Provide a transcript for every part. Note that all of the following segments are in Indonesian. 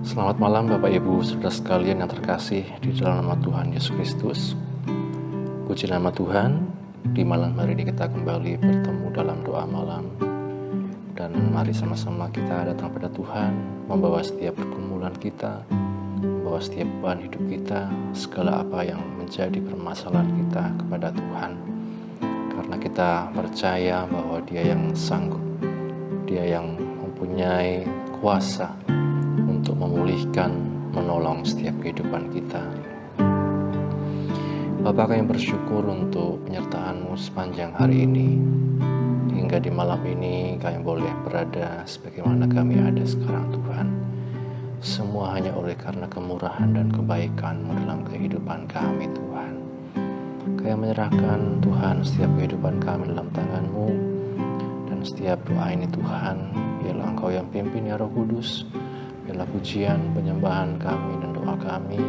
Selamat malam Bapak Ibu Saudara sekalian yang terkasih di dalam nama Tuhan Yesus Kristus. Puji nama Tuhan, di malam hari ini kita kembali bertemu dalam doa malam. Dan mari sama-sama kita datang pada Tuhan, membawa setiap pergumulan kita, membawa setiap beban hidup kita, segala apa yang menjadi permasalahan kita kepada Tuhan. Karena kita percaya bahwa Dia yang sanggup, Dia yang mempunyai kuasa untuk memulihkan, menolong setiap kehidupan kita. Bapak, kami bersyukur untuk penyertaan-Mu sepanjang hari ini. Hingga di malam ini kami boleh berada sebagaimana kami ada sekarang Tuhan. Semua hanya oleh karena kemurahan dan kebaikan-Mu dalam kehidupan kami Tuhan. Kami menyerahkan Tuhan setiap kehidupan kami dalam tangan-Mu. Dan setiap doa ini Tuhan, biarlah Engkau yang pimpin ya Roh Kudus. Biarlah pujian, penyembahan kami dan doa kami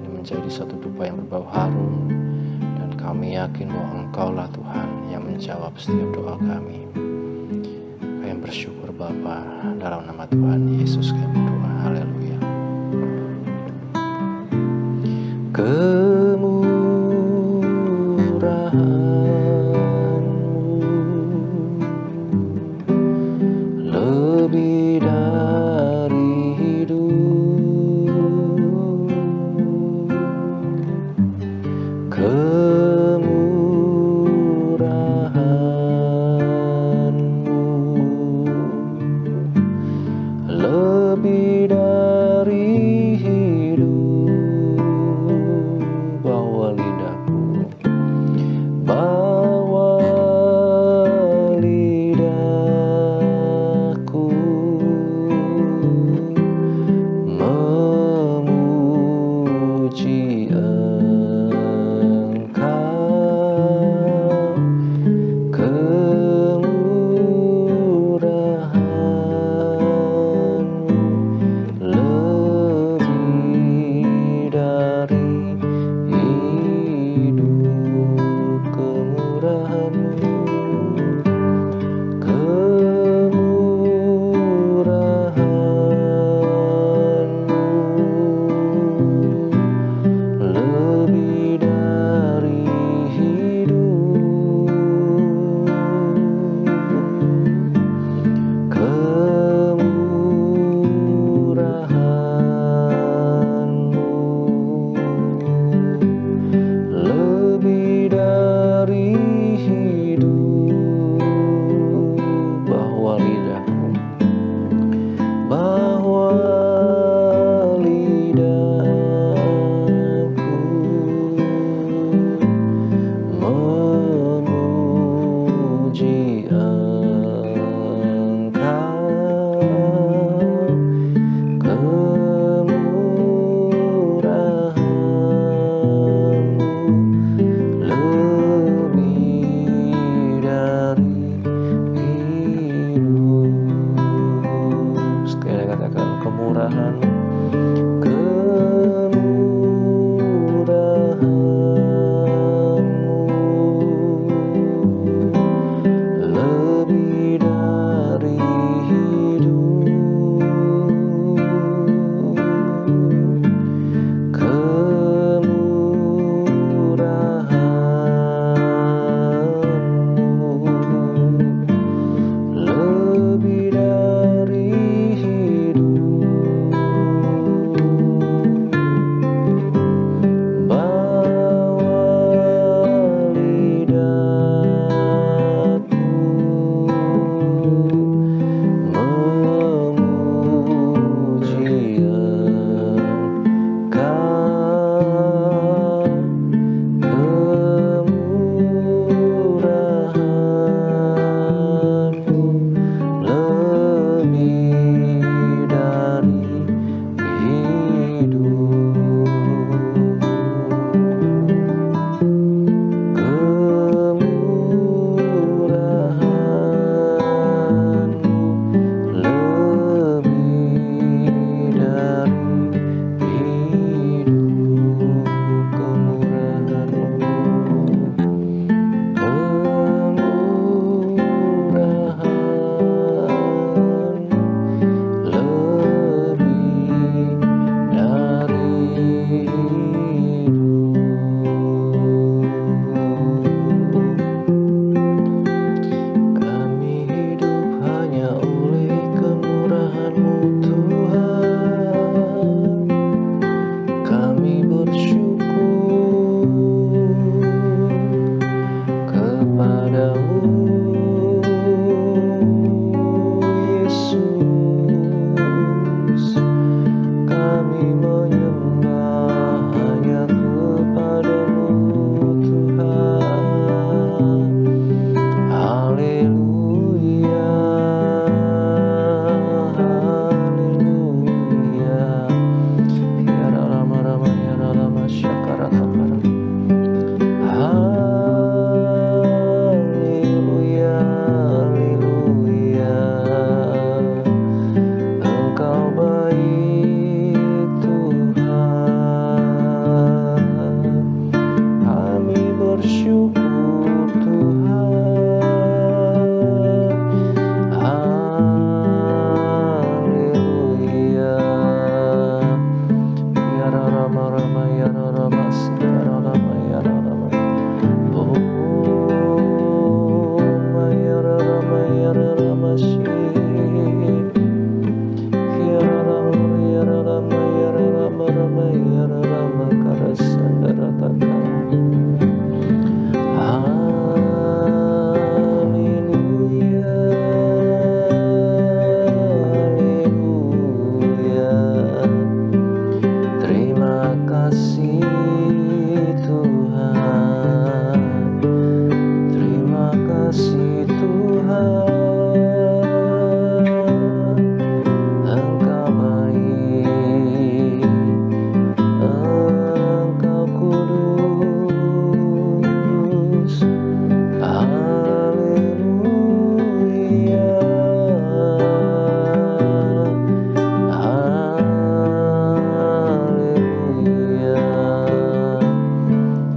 ini menjadi satu dupa yang berbau harum. Dan kami yakin bahwa Engkau-lah Tuhan yang menjawab setiap doa kami. Kami bersyukur Bapa, dalam nama Tuhan Yesus kami berdoa. Haleluya. Lebih dari kemurahan-Mu, lebih dari hidup. Bawa lidahku, bawa lidahku memuji Kami menyembah hanya kepadamu Tuhan. Haleluya, haleluya. Ya rama rama ya rama syakara takara. Haleluya, haleluya. Engkau baik Tuhan. Kami bersyukur Tuhan. Haleluya. Ya rama rama ya rama sekara rama ya rama. Oh ya rama sih. Ya rama karasandara taka. Haleluya, haleluya. Terima kasih Tuhan. Terima kasih Tuhan. Engkau baik, Engkau kudus. Haleluya, haleluya.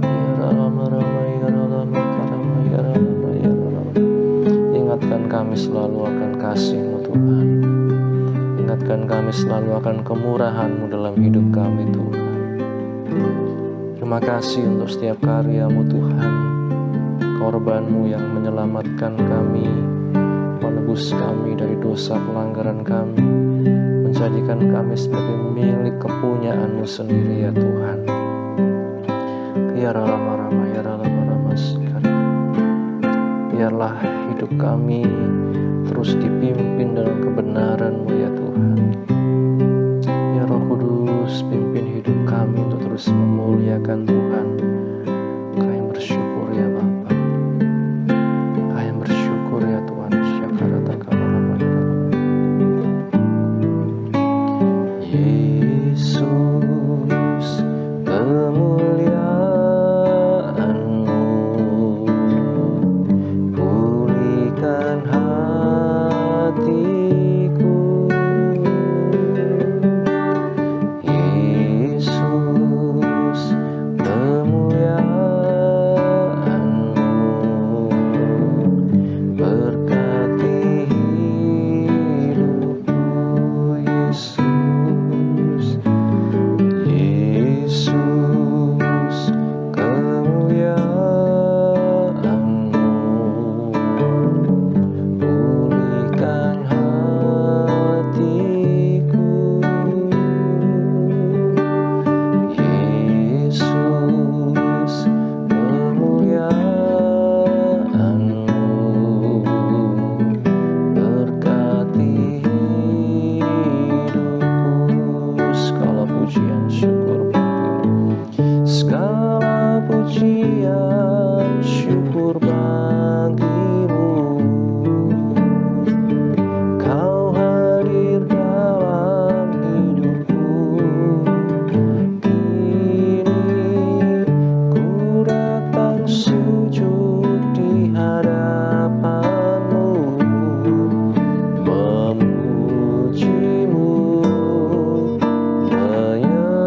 Ya rama rama ya rama karama ya rama ya rama. Ingatkan kami selalu akan kasih-Mu Tuhan. Ingatkan kami selalu akan kemurahan-Mu dalam hidup kami Tuhan. Terima kasih untuk setiap karya-Mu Tuhan. Korban-Mu yang menyelamatkan kami, menebus kami dari dosa pelanggaran kami, menjadikan kami sebagai milik kepunyaan-Mu sendiri ya Tuhan. Ya rama rama ya rama rama sekali. Biarlah hidup kami terus dipimpin dalam kebenaran-Mu ya Tuhan. Ya Roh Kudus, pimpin hidup kami untuk terus memuliakan Tuhan. Kami bersyukur ya Bapa. Kami bersyukur ya Tuhan. Syakara takara rama ya rama. Yesus, kemuliaan-Mu pulihkan hatiku. Yesus, kemuliaan-Mu berkati hidupku. Yesus, Yesus, kemuliaan-Mu pulihkan hatiku. Yesus, kemuliaan-Mu berkati hidupku. Segala pujian syukur bagimu. Segala pujian syukur bagimu. Kau hadir dalam hidupku. Kini ku datang sujud di hadapan-Mu, memuji-Mu, menyembah-Mu.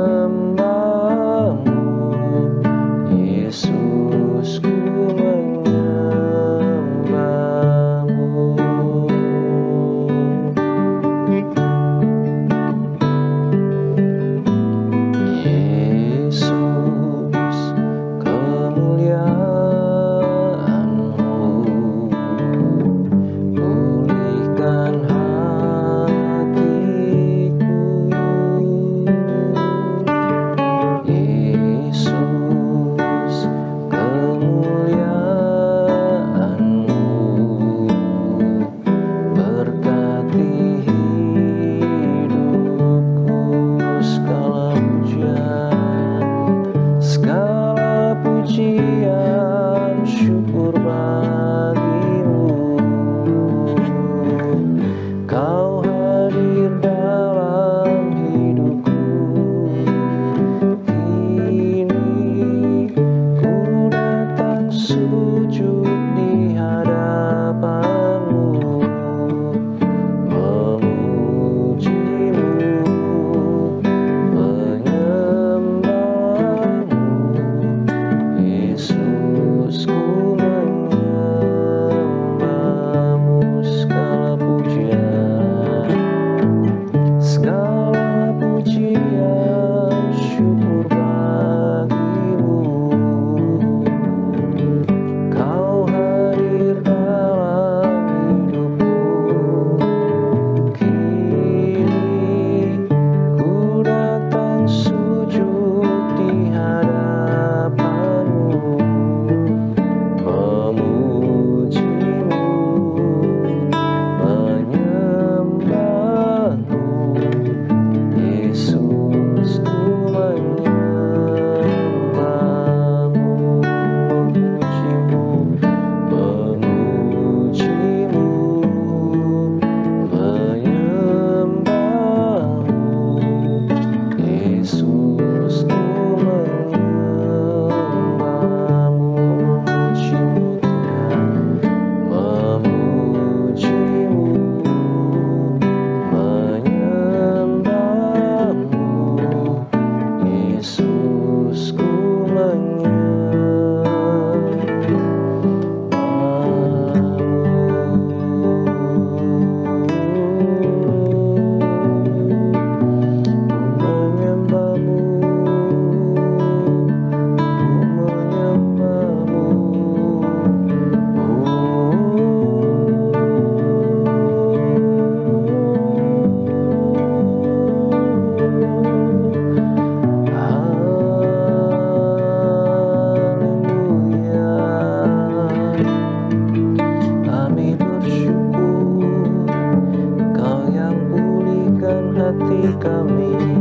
kami,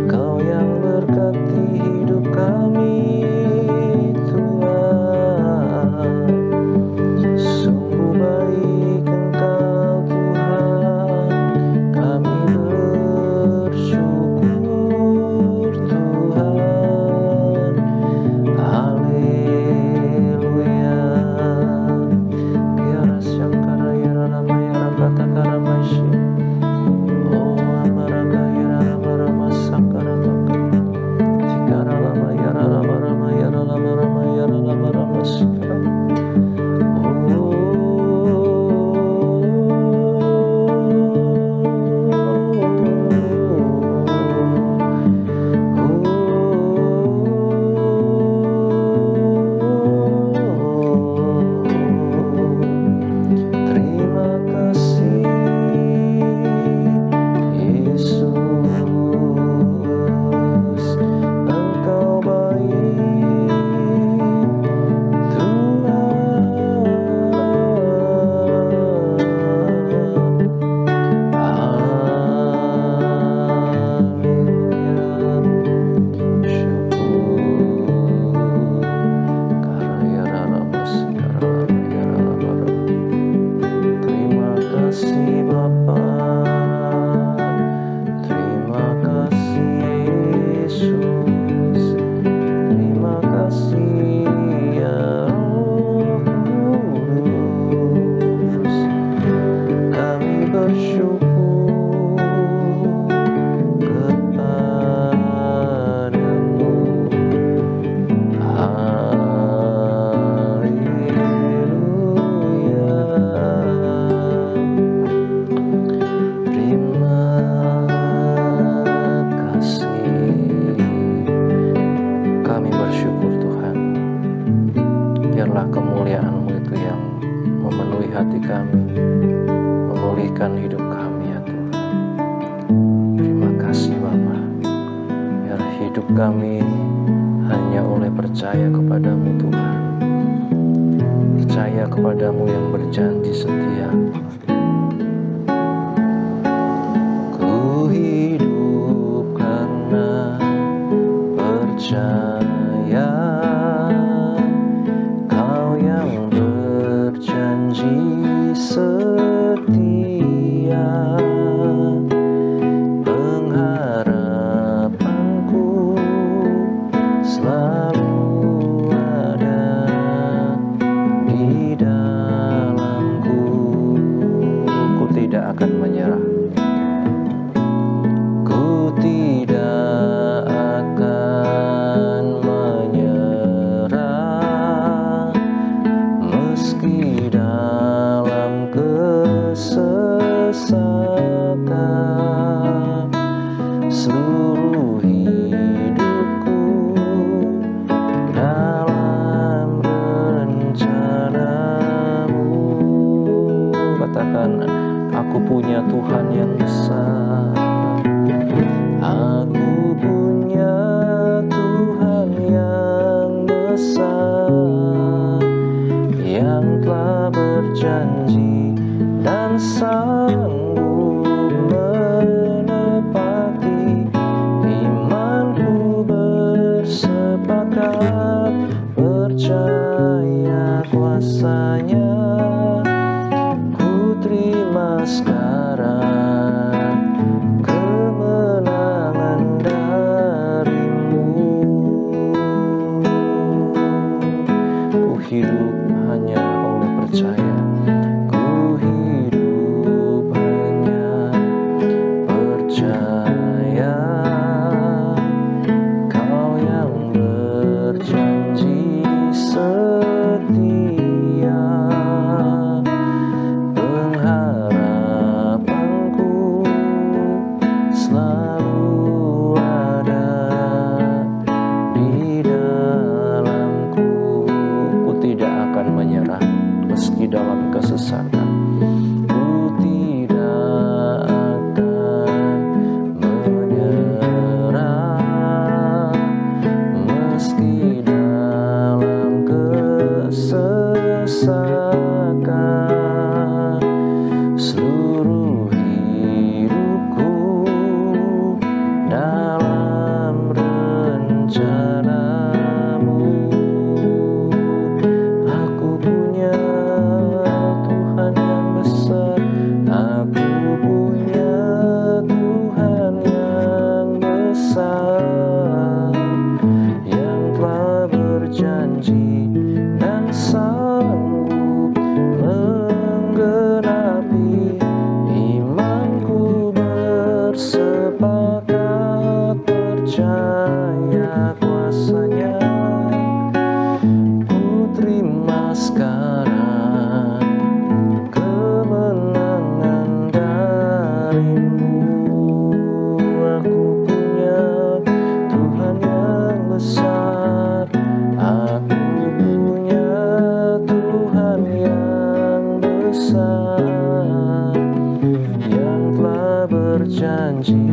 Kau yang berkati hidup kami, Tuhan. Sungguh baik Engkau Tuhan, kami bersyukur Tuhan. Haleluya. Kiara Shankara Yara Rama Yara Kata Karamashi. Oh Amaraga Yara Rama Rama Sakara Baka. Tikara Lama Yara Rama Rama Yara Rama Rama Yara Rama Rama Sikara. Terima kasih Yesus, Engkau baik Tuhan. Haleluya. Syukur karya rama sekarang ya rama. Terima kasih Bapa, terima kasih Yesus, terima kasih ya Roh Kudus. Kami bersyukur kepadamu. Haleluya. Terima kasih. Kami bersyukur Tuhan. Biarlah kemuliaan-Mu itu yang memenuhi hati kami, memulihkan hidup kami ya Tuhan. Terima kasih Bapa. Biar hidup kami hanya oleh percaya kepadamu Tuhan. Percaya kepadamu yang berjanji setia. Ku hidup karena percaya, Kau yang berjanji setia. Pengharapanku selalu ada di dalamku. dalam rencanamu. Aku punya Tuhan yang besar, aku punya Tuhan yang besar, yang telah berjanji dan sanggup menggenapi imanku. Bersepakat percaya kuasanya, ku terima sekarang kemenangan darimu. Aku punya Tuhan yang besar, aku punya Tuhan yang besar, yang telah berjanji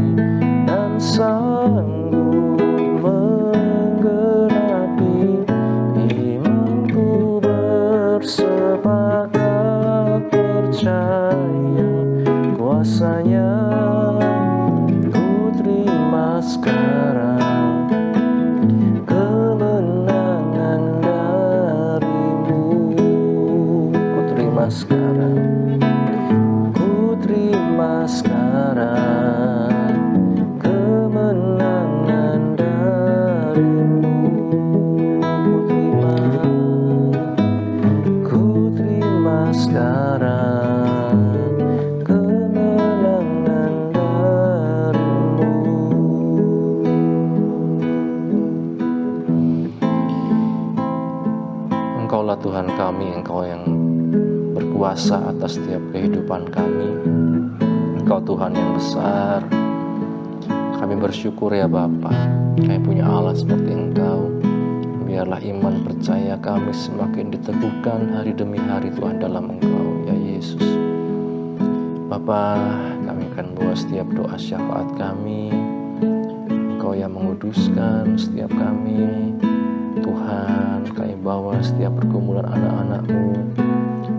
dan sanggup menggenapi imanku. Bersepakat percaya kuasanya, ku terima sekarang kemenangan darimu. Ku terima sekarang, ku terima sekarang kemenangan darimu. Ku terima sekarang kemenangan darimu. Engkaulah Tuhan kami, Engkau yang berkuasa atas setiap kehidupan kami. Engkau Tuhan yang besar. Kami bersyukur ya Bapa, kami punya Allah seperti Engkau. Biarlah iman percaya kami semakin diteguhkan hari demi hari Tuhan dalam Engkau ya Yesus. Bapa, kami akan bawa setiap doa syafaat kami. Engkau yang menguduskan setiap kami. Tuhan, kami bawa setiap pergumulan anak-anak-Mu,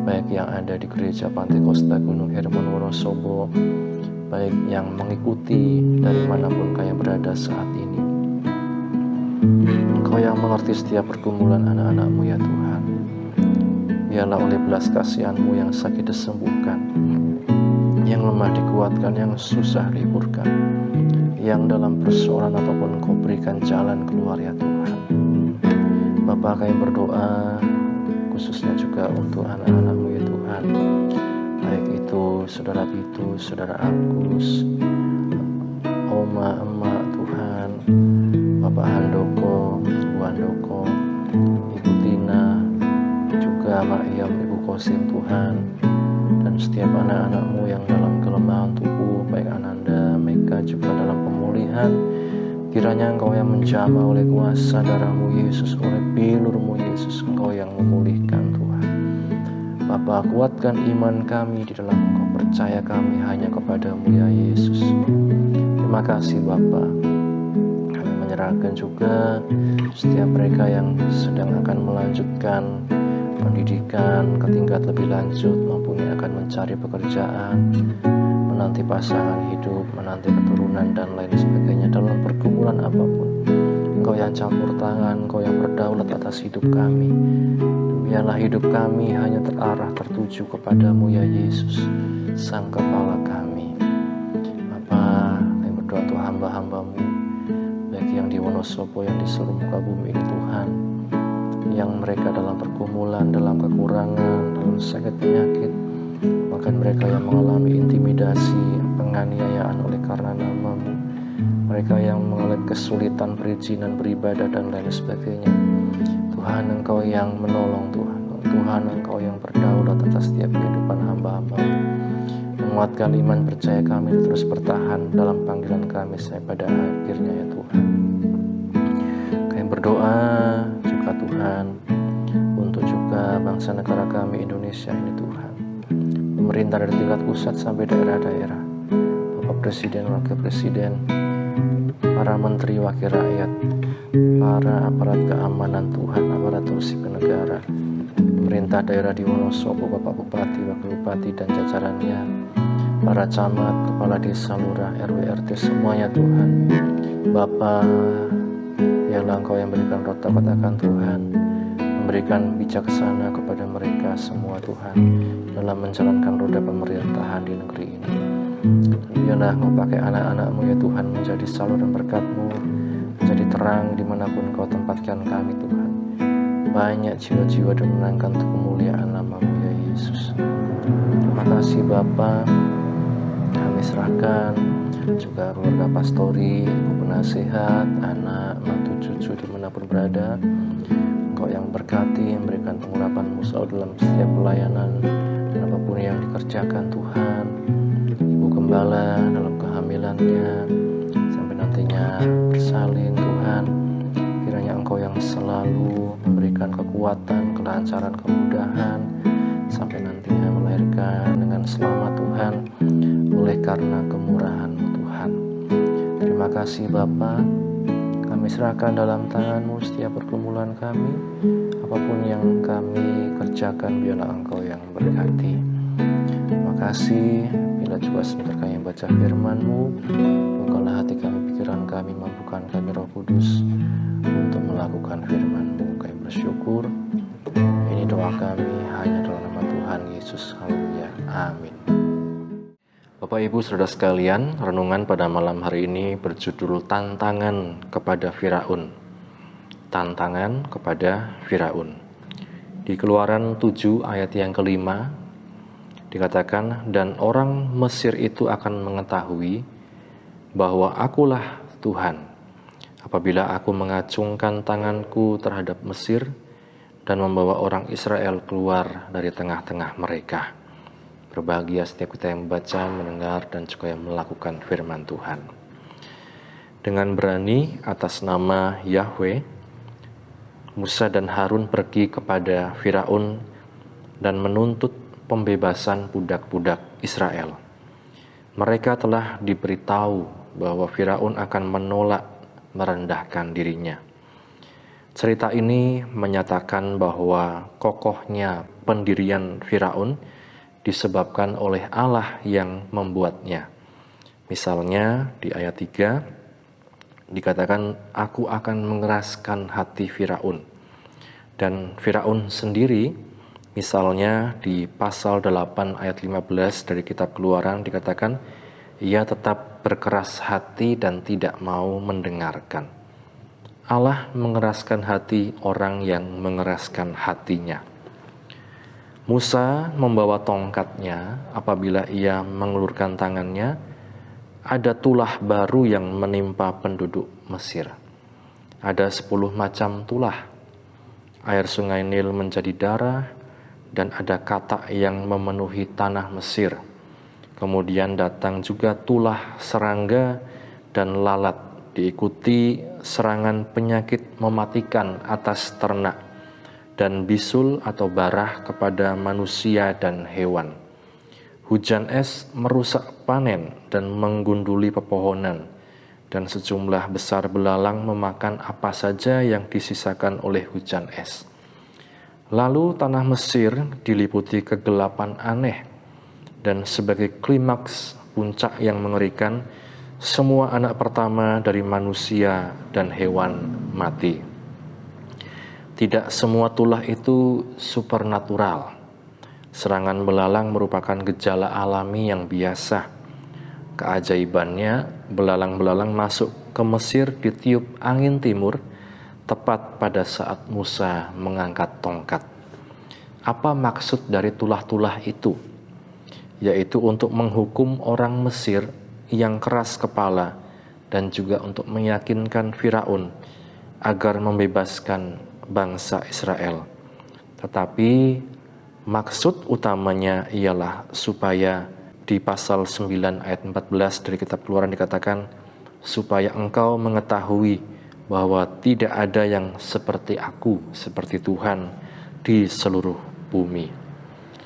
baik yang ada di gereja Pantai Kosta Gunung Hermon Wonosobo, baik yang mengikuti dari manapun kami berada saat ini. Engkau yang mengerti setiap pergumulan anak-anak-Mu ya Tuhan. Biarlah oleh belas kasihan-Mu yang sakit disembuhkan, yang lemah dikuatkan, yang susah dihiburkan, yang dalam persoalan apapun Engkau berikan jalan keluar ya Tuhan. Bapa, kami berdoa khususnya juga untuk anak-anak-Mu ya Tuhan, baik itu saudara Titus, saudara Agus, Oma, Emak Tuhan, Bapak Handoko, Bu Handoko, Ibu Tina, juga Mak Iyam, Ibu Kosim Tuhan, dan setiap anak-anak-Mu yang dalam kelemahan tubuh, baik Ananda, Meka juga dalam pemulihan. Kiranya Engkau yang menjamah oleh kuasa darah-Mu Yesus, oleh pilur-Mu Yesus, Engkau yang memulihkan Tuhan. Bapa, kuatkan iman kami di dalam Engkau, percaya kami hanya kepada-Mu ya Yesus. Terima kasih Bapa. Kami menyerahkan juga setiap mereka yang sedang akan melanjutkan pendidikan ke tingkat lebih lanjut maupun yang akan mencari pekerjaan, menanti pasangan hidup, menanti keturunan dan lain sebagainya dalam pergumulan apapun. Engkau yang campur tangan, Engkau yang berdaulat atas hidup kami. Biarlah hidup kami hanya terarah tertuju kepada-Mu ya Yesus, Sang Kepala kami. Bapa, kami berdoa untuk hamba-hamba-Mu, baik yang di Wonosobo, yang di seluruh muka bumi ini Tuhan, yang mereka dalam pergumulan, dalam kekurangan, dalam sakit penyakit, bahkan mereka yang mengalami intimidasi, penganiayaan oleh karena nama-Mu, mereka yang mengalami kesulitan perizinan beribadah dan lain sebagainya. Tuhan, Engkau yang menolong Tuhan. Tuhan, Engkau yang berdaulat atas setiap kehidupan hamba-Hamba. Menguatkan iman percaya kami terus bertahan dalam panggilan kami sampai pada akhirnya ya Tuhan. Kami berdoa juga Tuhan untuk juga bangsa negara kami Indonesia ini Tuhan. Pemerintah dari tingkat pusat sampai daerah-daerah, Bapak Presiden, Wakil Presiden, para menteri, wakil rakyat, para aparat keamanan Tuhan, aparatur sipil negara, pemerintah daerah di Wonosobo, Bapak Bupati, Wakil Bupati dan jajarannya, para camat, kepala desa, lurah, RW, RT, semuanya Tuhan. Bapa, biarlah Engkau yang berikan roh takut akan Tuhan, memberikan bijaksana kepada mereka semua Tuhan, dalam menjalankan roda pemerintahan di negeri ini. Dan biarlah Engkau pakai anak-anak-Mu ya Tuhan, menjadi saluran berkat-Mu, menjadi terang dimanapun Engkau tempatkan kami Tuhan. Banyak jiwa-jiwa dan menangkan untuk kemuliaan nama-Mu ya Yesus. Terima kasih Bapa, kami serahkan juga keluarga pastori, ibu penasehat, anak, mantu, cucu dimanapun berada. Engkau yang berkati, memberikan pengurapan-Mu selalu dalam setiap pelayanan dan apapun yang dikerjakan Tuhan. Ibu gembala dalam kehamilannya sampai nantinya bersalin Tuhan, kiranya Engkau yang selalu memberikan kekuatan, kelancaran, kemudahan sampai nantinya melahirkan dengan selamat Tuhan, oleh karena kemurahan-Mu Tuhan. Terima kasih Bapa, kami serahkan dalam tangan-Mu setiap pergumulan kami, apapun yang kami kerjakan biarlah Engkau yang berkati. Terima kasih, bila juga sebentar kami baca firman-Mu, bukalah hati kami, pikiran kami, mampukan kami Roh Kudus untuk melakukan firman-Mu. Kami bersyukur, ini doa kami hanya dalam nama Tuhan Yesus. Haleluya, amin. Bapak Ibu Saudara sekalian, renungan pada malam hari ini berjudul Tantangan kepada Firaun. Tantangan kepada Firaun. Di Keluaran 7 ayat yang kelima dikatakan, dan orang Mesir itu akan mengetahui bahwa akulah Tuhan apabila aku mengacungkan tanganku terhadap Mesir dan membawa orang Israel keluar dari tengah-tengah mereka. Berbahagia setiap kita yang membaca, mendengar, dan juga yang melakukan firman Tuhan. Dengan berani atas nama Yahweh, Musa dan Harun pergi kepada Firaun dan menuntut pembebasan budak-budak Israel. Mereka telah diberitahu bahwa Firaun akan menolak merendahkan dirinya. Cerita ini menyatakan bahwa kokohnya pendirian Firaun disebabkan oleh Allah yang membuatnya. Misalnya di ayat 3 dikatakan, aku akan mengeraskan hati Firaun. Dan Firaun sendiri, misalnya di pasal 8 ayat 15 dari kitab Keluaran dikatakan, ia tetap berkeras hati dan tidak mau mendengarkan. Allah mengeraskan hati orang yang mengeraskan hatinya. Musa membawa tongkatnya, apabila ia mengulurkan tangannya, ada tulah baru yang menimpa penduduk Mesir. Ada 10 macam tulah. Air sungai Nil menjadi darah, dan ada katak yang memenuhi tanah Mesir. Kemudian datang juga tulah serangga dan lalat, diikuti serangan penyakit mematikan atas ternak, dan bisul atau barah kepada manusia dan hewan. Hujan es merusak panen dan menggunduli pepohonan, dan sejumlah besar belalang memakan apa saja yang disisakan oleh hujan es. Lalu tanah Mesir diliputi kegelapan aneh, dan sebagai klimaks puncak yang mengerikan, semua anak pertama dari manusia dan hewan mati. Tidak semua tulah itu supernatural. Serangan belalang merupakan gejala alami yang biasa. Keajaibannya, belalang-belalang masuk ke Mesir ditiup angin timur, tepat pada saat Musa mengangkat tongkat. Apa maksud dari tulah-tulah itu? Yaitu untuk menghukum orang Mesir yang keras kepala, dan juga untuk meyakinkan Firaun agar membebaskan bangsa Israel. Tetapi maksud utamanya ialah supaya di pasal 9 ayat 14 dari kitab Keluaran dikatakan, supaya engkau mengetahui bahwa tidak ada yang seperti aku, seperti Tuhan di seluruh bumi.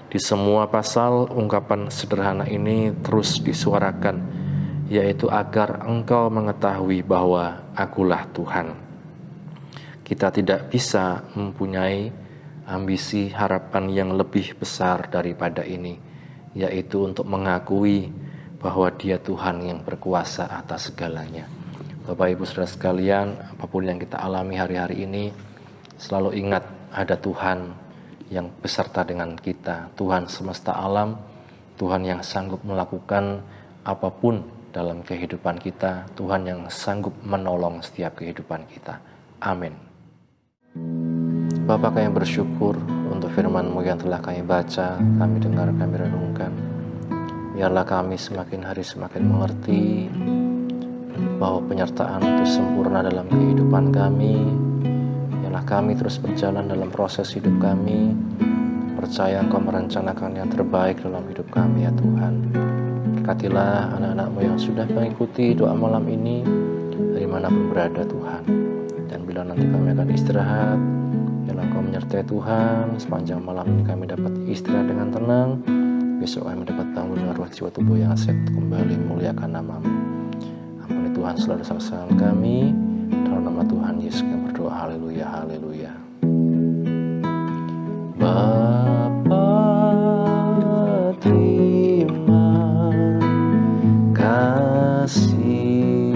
Di semua pasal ungkapan sederhana ini terus disuarakan, yaitu agar engkau mengetahui bahwa akulah Tuhan. Kita tidak bisa mempunyai ambisi harapan yang lebih besar daripada ini, yaitu untuk mengakui bahwa Dia Tuhan yang berkuasa atas segalanya. Bapak Ibu Saudara sekalian, apapun yang kita alami hari-hari ini, selalu ingat ada Tuhan yang beserta dengan kita, Tuhan semesta alam, Tuhan yang sanggup melakukan apapun dalam kehidupan kita, Tuhan yang sanggup menolong setiap kehidupan kita. Amin. Bapa, kami bersyukur untuk firman-Mu yang telah kami baca, kami dengar, kami renungkan. Biarlah kami semakin hari semakin mengerti bahwa penyertaan itu sempurna dalam kehidupan kami. Biarlah kami terus berjalan dalam proses hidup kami, percaya Engkau merencanakan yang terbaik dalam hidup kami ya Tuhan. Berkatilah anak-anak-Mu yang sudah mengikuti doa malam ini dari manapun berada Tuhan. Dan bila nanti kami akan istirahat, biarlah Engkau menyertai Tuhan. Sepanjang malam ini kami dapat istirahat dengan tenang. Besok kami dapat bangun dengan roh jiwa tubuh yang sehat kembali memuliakan nama-Mu. Ampuni Tuhan selalu saksikan kami. Dalam nama Tuhan Yesus kami berdoa. Haleluya, haleluya. Bapa, terima kasih.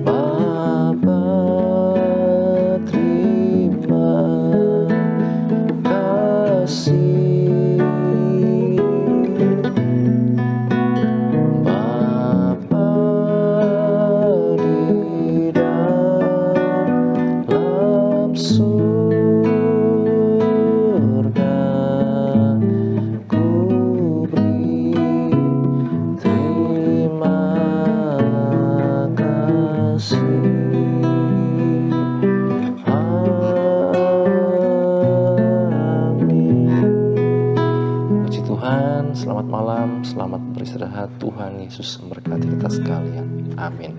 Bapa, terima kasih. Bapa di dalam surga, ku beri terima kasih. Puji Tuhan, selamat malam, selamat beristirahat. Tuhan Yesus memberkati kita sekalian. Amin.